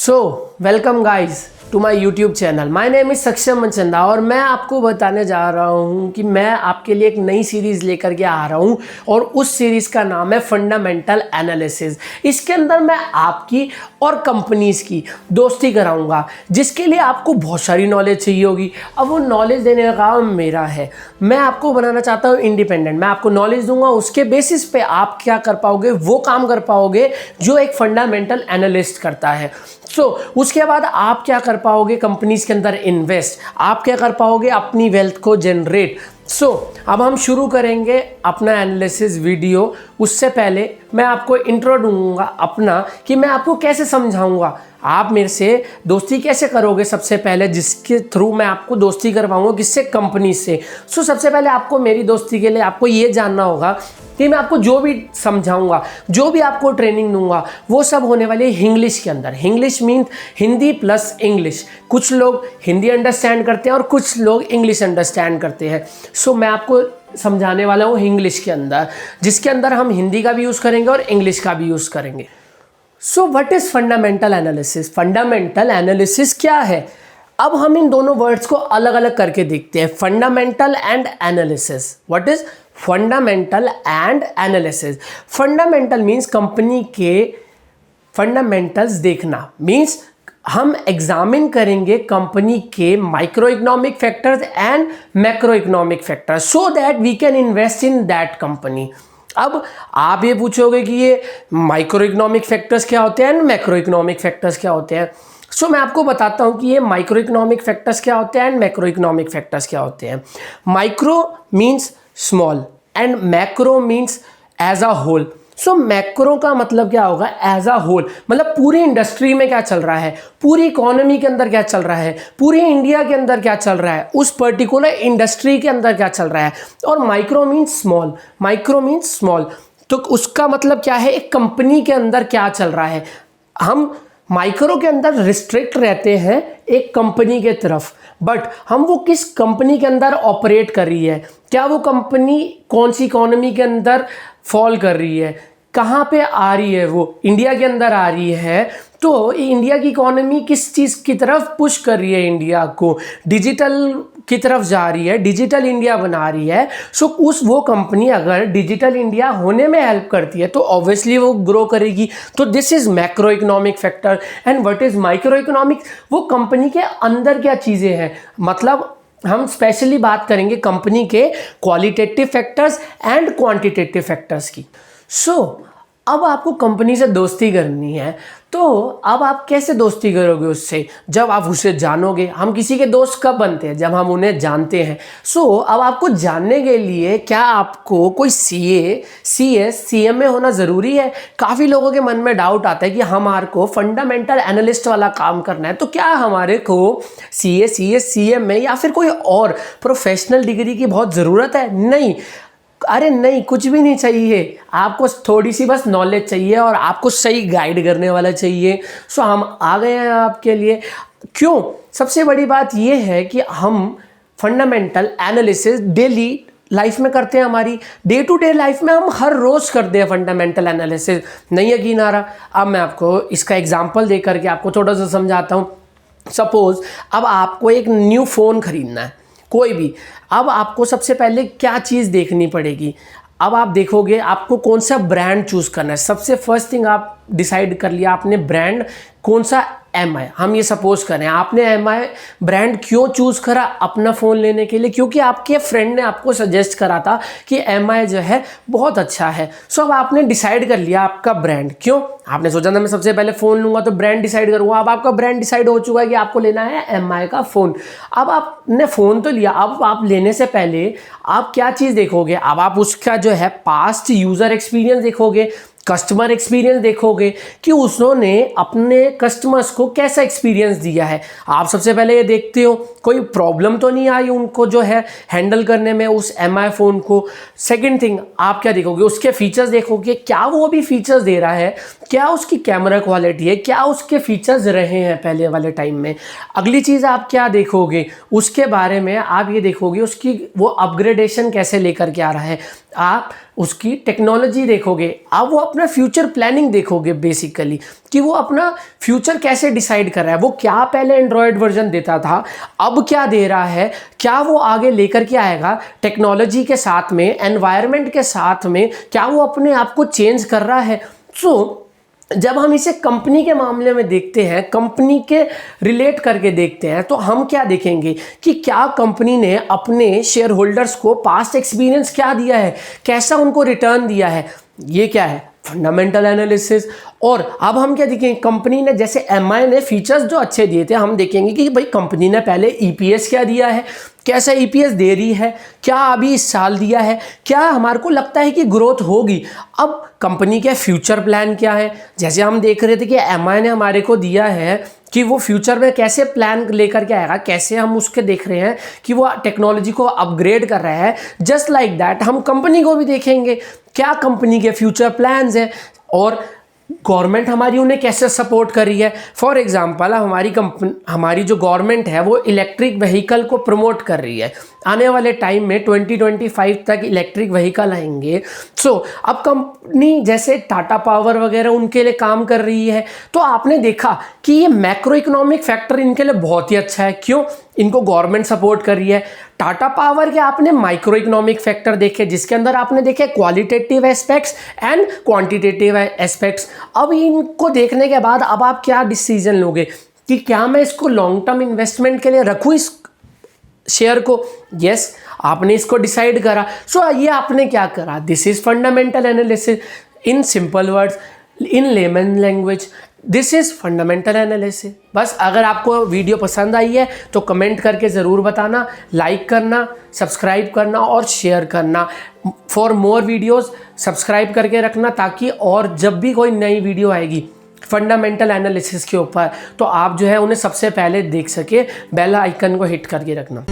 Welcome guys to my YouTube channel. My name is Saksham Manchanda और मैं आपको बताने जा रहा हूँ कि मैं आपके लिए एक नई सीरीज़ लेकर के आ रहा हूँ और उस सीरीज़ का नाम है फंडामेंटल एनालिसिस। इसके अंदर मैं आपकी और कंपनीज़ की दोस्ती कराऊंगा, जिसके लिए आपको बहुत सारी नॉलेज चाहिए होगी। अब वो नॉलेज देने का काम मेरा है। मैं आपको बनाना चाहता हूँ इंडिपेंडेंट। मैं आपको नॉलेज दूंगा, उसके बेसिस पे आप क्या कर पाओगे, वो काम कर पाओगे जो एक फंडामेंटल एनालिस्ट करता है। उसके बाद आप क्या कर पाओगे, कंपनीज के अंदर इन्वेस्ट, आप क्या कर पाओगे, अपनी वेल्थ को जनरेट। अब हम शुरू करेंगे अपना एनालिसिस वीडियो। उससे पहले मैं आपको इंट्रो दूंगा अपना, कि मैं आपको कैसे समझाऊंगा, आप मेरे से दोस्ती कैसे करोगे। सबसे पहले जिसके थ्रू मैं आपको दोस्ती करवाऊंगा, किससे, कंपनी से। सबसे पहले आपको मेरी दोस्ती के लिए आपको ये जानना होगा कि मैं आपको जो भी समझाऊंगा, जो भी आपको ट्रेनिंग दूंगा, वो सब होने वाले इंग्लिश के अंदर। English means Hindi plus English. कुछ लोग हिंदी अंडरस्टैंड करते हैं और कुछ लोग इंग्लिश अंडरस्टैंड करते हैं। मैं आपको समझाने वाला हूँ इंग्लिश के अंदर, जिसके अंदर हम हिंदी का भी यूज़ करेंगे और इंग्लिश का भी यूज़ करेंगे। What is fundamental analysis? Fundamental analysis क्या है? अब हम इन दोनों वर्ड्स को अलग अलग करके देखते हैं, fundamental and analysis. What is fundamental and analysis? Fundamental means company के फंडामेंटल्स देखना, मीन्स हम एग्जामिन करेंगे कंपनी के micro economic factors and macro economic factors, so that we can invest in that company. अब आप ये पूछोगे कि ये माइक्रो इकोनॉमिक फैक्टर्स क्या होते हैं एंड मैक्रो इकोनॉमिक फैक्टर्स क्या होते हैं। मैं आपको बताता हूँ कि ये माइक्रो इकोनॉमिक फैक्टर्स क्या होते हैं एंड मैक्रो इकोनॉमिक फैक्टर्स क्या होते हैं। Micro means small and macro means as a whole. Macro का मतलब क्या होगा, एज अ होल, मतलब पूरी इंडस्ट्री में क्या चल रहा है, पूरी इकोनॉमी के अंदर क्या चल रहा है, पूरी इंडिया के अंदर क्या चल रहा है, उस पर्टिकुलर इंडस्ट्री के अंदर क्या चल रहा है। और micro means small, micro means small, तो उसका मतलब क्या है, एक कंपनी के अंदर क्या चल रहा है। हम माइक्रो के अंदर रिस्ट्रिक्ट रहते हैं एक कंपनी के तरफ, बट हम वो किस कंपनी के अंदर ऑपरेट कर रही है, क्या वो कंपनी कौन सी इकोनॉमी के अंदर फॉल कर रही है, कहाँ पे आ रही है, वो इंडिया के अंदर आ रही है, तो इंडिया की इकोनॉमी किस चीज़ की तरफ पुश कर रही है, इंडिया को डिजिटल की तरफ जा रही है, डिजिटल इंडिया बना रही है। वो कंपनी अगर डिजिटल इंडिया होने में हेल्प करती है तो ऑब्वियसली वो ग्रो करेगी। तो this is macro economic factor. And what is micro economic? वो कंपनी के अंदर क्या चीज़ें हैं, मतलब हम स्पेशली बात करेंगे कंपनी के qualitative factors and quantitative factors की। अब आपको कंपनी से दोस्ती करनी है, तो अब आप कैसे दोस्ती करोगे उससे, जब आप उसे जानोगे। हम किसी के दोस्त कब बनते हैं, जब हम उन्हें जानते हैं। अब आपको जानने के लिए क्या आपको कोई सीए, सीएस, सीएमए होना ज़रूरी है? काफ़ी लोगों के मन में डाउट आता है कि हमारे को फंडामेंटल एनालिस्ट वाला काम करना है, तो क्या हमारे को सीए, सीएस, सीएमए या फिर कोई और प्रोफेशनल डिग्री की बहुत ज़रूरत है? नहीं, अरे नहीं, कुछ भी नहीं चाहिए। आपको थोड़ी सी बस नॉलेज चाहिए और आपको सही गाइड करने वाला चाहिए। हम आ गए हैं आपके लिए। क्यों? सबसे बड़ी बात ये है कि हम फंडामेंटल एनालिसिस डेली लाइफ में करते हैं, हमारी डे टू डे लाइफ में हम हर रोज़ करते हैं फंडामेंटल एनालिसिस। नहीं यकीन आ रहा? अब मैं आपको इसका एग्जाम्पल दे करके आपको थोड़ा सा समझाता हूँ। सपोज़ अब आपको एक न्यू फ़ोन ख़रीदना है, कोई भी। अब आपको सबसे पहले क्या चीज़ देखनी पड़ेगी, अब आप देखोगे आपको कौन सा ब्रांड चूज़ करना है। सबसे फर्स्ट थिंग आप डिसाइड कर लिया आपने ब्रांड कौन सा, MI। हम ये सपोज करें आपने MI ब्रांड क्यों चूज़ करा अपना फ़ोन लेने के लिए, क्योंकि आपके फ्रेंड ने आपको सजेस्ट करा था कि MI जो है बहुत अच्छा है। अब आपने डिसाइड कर लिया आपका ब्रांड। क्यों? आपने सोचा था मैं सबसे पहले फ़ोन लूँगा तो ब्रांड डिसाइड करूँगा। अब आपका ब्रांड डिसाइड हो चुका है कि आपको लेना है MI का फ़ोन। अब आपने फ़ोन तो लिया, अब आप लेने से पहले आप क्या चीज़ देखोगे, अब आप उसका जो है पास्ट यूज़र एक्सपीरियंस देखोगे, कस्टमर एक्सपीरियंस देखोगे कि उन्होंने अपने कस्टमर्स को कैसा एक्सपीरियंस दिया है। आप सबसे पहले ये देखते हो कोई प्रॉब्लम तो नहीं आई उनको जो है हैंडल करने में उस MI फ़ोन को। सेकंड थिंग आप क्या देखोगे, उसके फीचर्स देखोगे, क्या वो भी फीचर्स दे रहा है, क्या उसकी कैमरा क्वालिटी है, क्या उसके फीचर्स रहे हैं पहले वाले टाइम में। अगली चीज़ आप क्या देखोगे, उसके बारे में आप ये देखोगे उसकी वो अपग्रेडेशन कैसे लेकर के आ रहा है। आप उसकी टेक्नोलॉजी देखोगे, आप वो अपना फ्यूचर प्लानिंग देखोगे बेसिकली, कि वो अपना फ्यूचर कैसे डिसाइड कर रहा है। वो क्या पहले एंड्रॉयड वर्जन देता था, अब क्या दे रहा है, क्या वो आगे लेकर के आएगा टेक्नोलॉजी के साथ में, एनवायरनमेंट के साथ में, क्या वो अपने आप को चेंज कर रहा है। सो जब हम इसे कंपनी के मामले में देखते हैं, कंपनी के रिलेट करके देखते हैं, तो हम क्या देखेंगे कि क्या कंपनी ने अपने शेयर होल्डर्स को पास्ट एक्सपीरियंस क्या दिया है, कैसा उनको रिटर्न दिया है। ये क्या है, फंडामेंटल एनालिसिस। और अब हम क्या देखेंगे, कंपनी ने जैसे एमआई ने फीचर्स जो अच्छे दिए थे, हम देखेंगे कि भाई कंपनी ने पहले ईपीएस क्या दिया है, कैसा ईपीएस दे रही है, क्या अभी इस साल दिया है, क्या हमारे को लगता है कि ग्रोथ होगी। अब कंपनी के फ्यूचर प्लान क्या है, जैसे हम देख रहे थे कि एमआई ने हमारे को दिया है कि वो फ्यूचर में कैसे प्लान लेकर के आएगा, कैसे हम उसके देख रहे हैं कि वो टेक्नोलॉजी को अपग्रेड कर रहा है। जस्ट लाइक दैट हम कंपनी को भी देखेंगे, क्या कंपनी के फ्यूचर प्लान्स हैं और गवर्नमेंट हमारी उन्हें कैसे सपोर्ट कर रही है। फॉर एग्जांपल हमारी जो गवर्नमेंट है वो इलेक्ट्रिक व्हीकल को प्रमोट कर रही है। आने वाले टाइम में 2025 तक इलेक्ट्रिक व्हीकल आएंगे। सो अब कंपनी जैसे टाटा पावर वगैरह उनके लिए काम कर रही है, तो आपने देखा कि ये मैक्रो इकोनॉमिक फैक्टर इनके लिए बहुत ही अच्छा है। क्यों? इनको गवर्नमेंट सपोर्ट कर रही है। टाटा पावर के आपने माइक्रो इकोनॉमिक फैक्टर देखे, जिसके अंदर आपने देखे qualitative aspects and quantitative aspects. अब इनको देखने के बाद अब आप क्या डिसीजन लोगे कि क्या मैं इसको लॉन्ग टर्म इन्वेस्टमेंट के लिए रखूँ इस शेयर को। यस, आपने इसको डिसाइड करा। सो ये आपने क्या करा, this is fundamental analysis. In simple words, in layman language, this is fundamental analysis. बस अगर आपको वीडियो पसंद आई है तो कमेंट करके ज़रूर बताना, लाइक करना, सब्सक्राइब करना और शेयर करना। फॉर मोर वीडियोस सब्सक्राइब करके रखना, ताकि और जब भी कोई नई वीडियो आएगी फंडामेंटल एनालिसिस के ऊपर, तो आप जो है उन्हें सबसे पहले देख सके। बेल आइकन को हिट करके रखना।